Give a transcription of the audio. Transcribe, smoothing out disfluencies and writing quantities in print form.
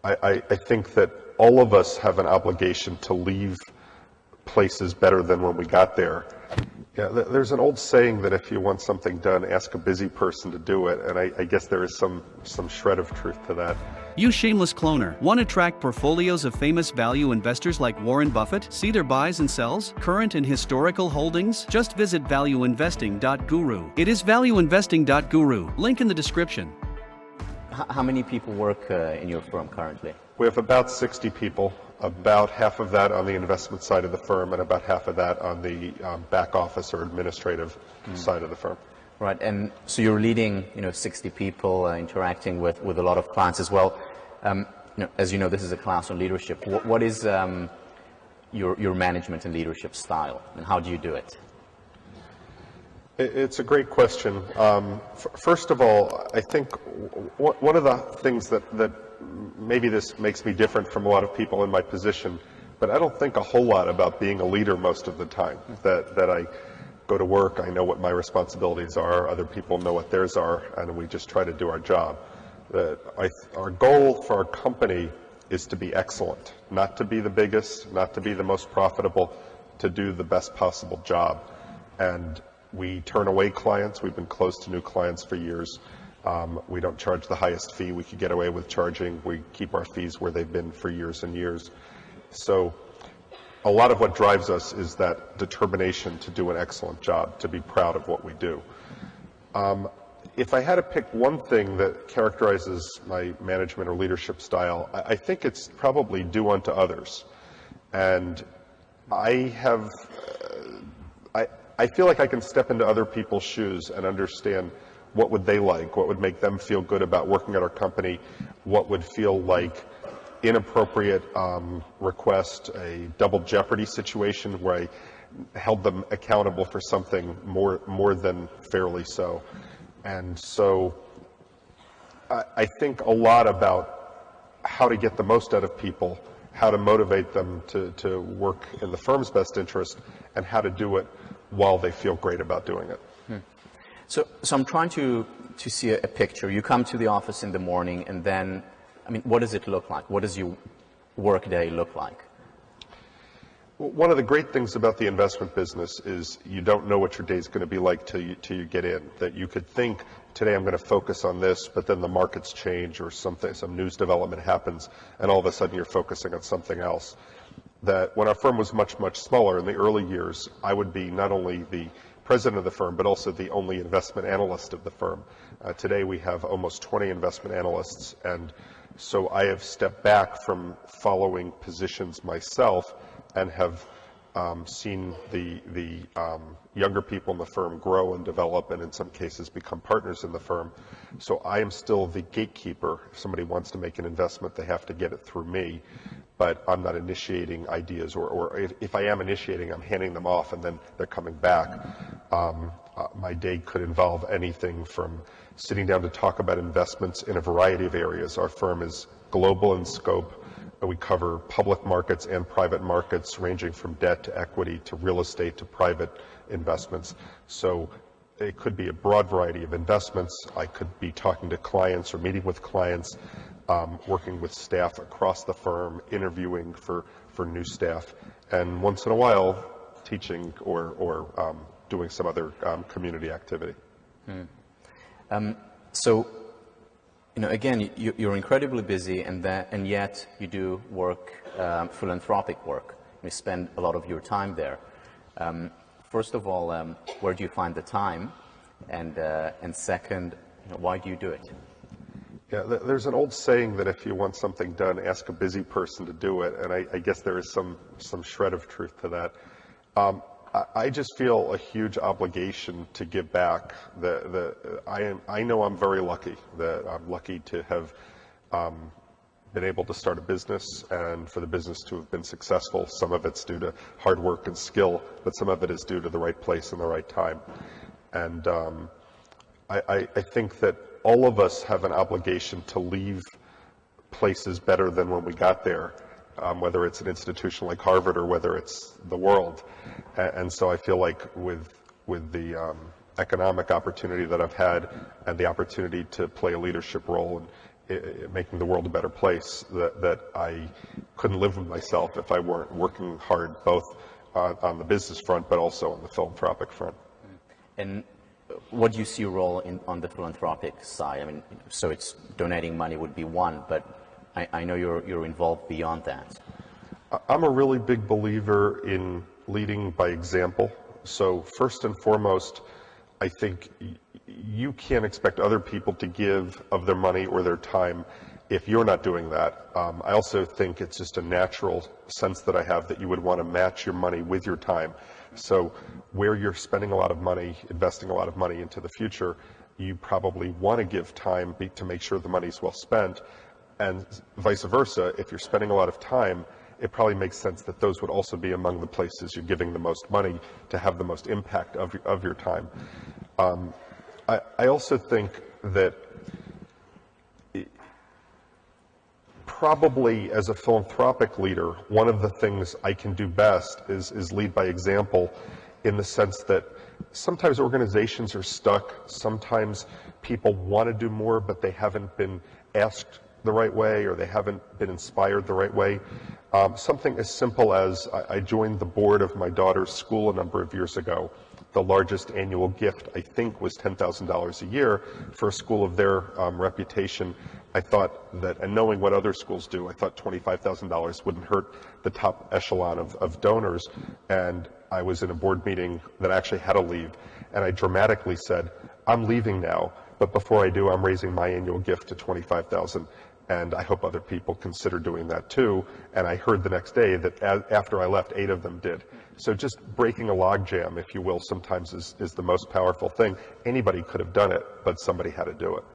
I think that all of us have an obligation to leave places better than when we got there. Yeah, there's an old saying that if you want something done, ask a busy person to do it, and I guess there is some shred of truth to that. You shameless cloner. Want to track portfolios of famous value investors like Warren Buffett? See their buys and sells, current and historical holdings? Just visit valueinvesting.guru. It is valueinvesting.guru. Link in the description. How many people work in your firm currently? We have about 60 people, about half of that on the investment side of the firm and about half of that on the back office or administrative side of the firm. Right, and so you're leading, 60 people, interacting with a lot of clients as well. As you know, this is a class on leadership. What is your management and leadership style, and how do you do it? It's a great question. First of all, I think one of the things that maybe this makes me different from a lot of people in my position, but I don't think a whole lot about being a leader most of the time. That I go to work, I know what my responsibilities are, other people know what theirs are, and we just try to do our job. Our goal for our company is to be excellent, not to be the biggest, not to be the most profitable, to do the best possible job. And we turn away clients. We've been closed to new clients for years. We don't charge the highest fee we could get away with charging. We keep our fees where they've been for years and years. So a lot of what drives us is that determination to do an excellent job, to be proud of what we do. If I had to pick one thing that characterizes my management or leadership style, I think it's probably do unto others. And I feel like I can step into other people's shoes and understand what would they like, what would make them feel good about working at our company, what would feel like inappropriate request, a double jeopardy situation where I held them accountable for something more than fairly so. And so I think a lot about how to get the most out of people, how to motivate them to work in the firm's best interest, and how to do it while they feel great about doing it. So I'm trying to see a picture. You come to the office in the morning, and then, what does it look like? What does your work day look like? One of the great things about the investment business is you don't know what your day is going to be like till you get in. That you could think, today I'm going to focus on this, but then the markets change or some news development happens, and all of a sudden you're focusing on something else. That when our firm was much, much smaller in the early years, I would be not only the president of the firm, but also the only investment analyst of the firm. Today we have almost 20 investment analysts, and so I have stepped back from following positions myself and have seen the younger people in the firm grow and develop, and in some cases become partners in the firm. So I am still the gatekeeper. If somebody wants to make an investment, they have to get it through me, but I'm not initiating ideas, or if I am initiating, I'm handing them off and then they're coming back. My day could involve anything from sitting down to talk about investments in a variety of areas. Our firm is global in scope. We cover public markets and private markets, ranging from debt to equity to real estate to private investments. So it could be a broad variety of investments. I could be talking to clients or meeting with clients, working with staff across the firm, interviewing for new staff, and once in a while teaching or doing some other community activity. So, again, you're incredibly busy, and yet you do work, philanthropic work. You spend a lot of your time there. First of all, where do you find the time? And second, why do you do it? Yeah, there's an old saying that if you want something done, ask a busy person to do it, and I guess there is some shred of truth to that. I just feel a huge obligation to give back. I know I'm very lucky. That I'm lucky to have been able to start a business, and for the business to have been successful. Some of it's due to hard work and skill, but some of it is due to the right place and the right time. And I think that all of us have an obligation to leave places better than when we got there. Whether it's an institution like Harvard or whether it's the world. And so I feel like with the economic opportunity that I've had and the opportunity to play a leadership role making the world a better place, that I couldn't live with myself if I weren't working hard both on the business front but also on the philanthropic front. And what do you see your role on the philanthropic side? I mean, so it's donating money would be one, but I know you're involved beyond that. I'm a really big believer in leading by example. So first and foremost, I think you can't expect other people to give of their money or their time if you're not doing that. I also think it's just a natural sense that I have that you would want to match your money with your time. So where you're spending a lot of money, investing a lot of money into the future, you probably want to give time to make sure the money's well spent. And vice versa, if you're spending a lot of time, it probably makes sense that those would also be among the places you're giving the most money to have the most impact of your time. I also think that probably as a philanthropic leader, one of the things I can do best is lead by example, in the sense that sometimes organizations are stuck, sometimes people want to do more, but they haven't been asked the right way, or they haven't been inspired the right way. Something as simple as I joined the board of my daughter's school a number of years ago. The largest annual gift, I think, was $10,000 a year for a school of their reputation. I thought that, and knowing what other schools do, I thought $25,000 wouldn't hurt the top echelon of donors. And I was in a board meeting that I actually had to leave, and I dramatically said, I'm leaving now, but before I do, I'm raising my annual gift to $25,000. And I hope other people consider doing that too. And I heard the next day that after I left, 8 of them did. So just breaking a logjam, if you will, sometimes is the most powerful thing. Anybody could have done it, but somebody had to do it.